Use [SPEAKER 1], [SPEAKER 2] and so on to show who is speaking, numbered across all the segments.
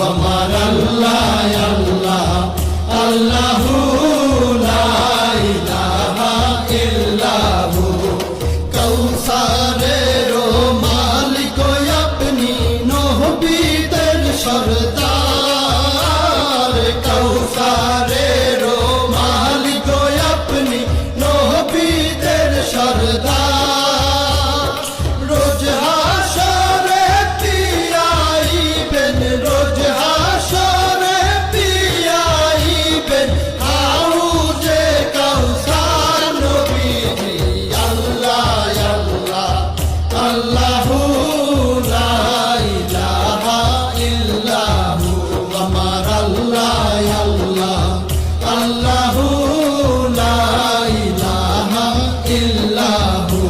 [SPEAKER 1] আমার আল্লাহ আল্লাহ আল্লাহু লা ইলাহা ইল্লাহু কৌসারের মালিক আপনি নবীদের সরদার কৌসারের মালিক আপনি নবীদের সরদার রোজ হাসরে পিয়াইবেন রোজ হাসরে পিয়াইবেন হাউজে কাউসার নবীজি আল্লাহ আল্লাহ আল্লাহু লা ইলাহা ইল্লাহু আমার আল্লাহ আল্লাহ আল্লাহু লা ইলাহা ইল্লাহু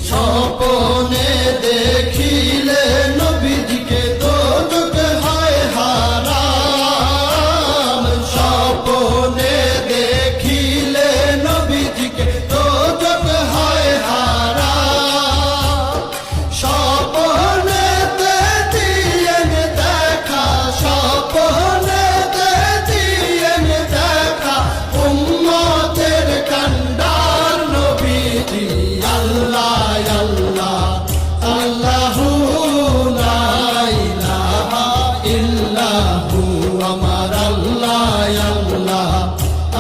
[SPEAKER 1] স্বপ্নে দেখিলে নবীজিকে দোজখ হয় হারাম স্বপ্নে দেখিলে নবীজিকে দোজখ হয় হারাম স্বপ্নেতে দিয়েন দেখা স্বপ্নেতে দিয়েন দেখা উম্মতের কান্ডার নবীজি আল্লাহ আল্লাহ আল্লাহু লা ইলাহা ইল্লাহু আমার আল্লাহ আল্লাহ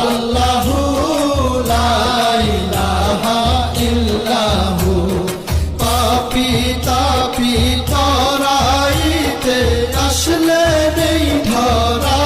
[SPEAKER 1] আল্লাহু লা ইলাহা ইল্লাহু পাপী তাপী তরাইতে আসলে নেই ধরা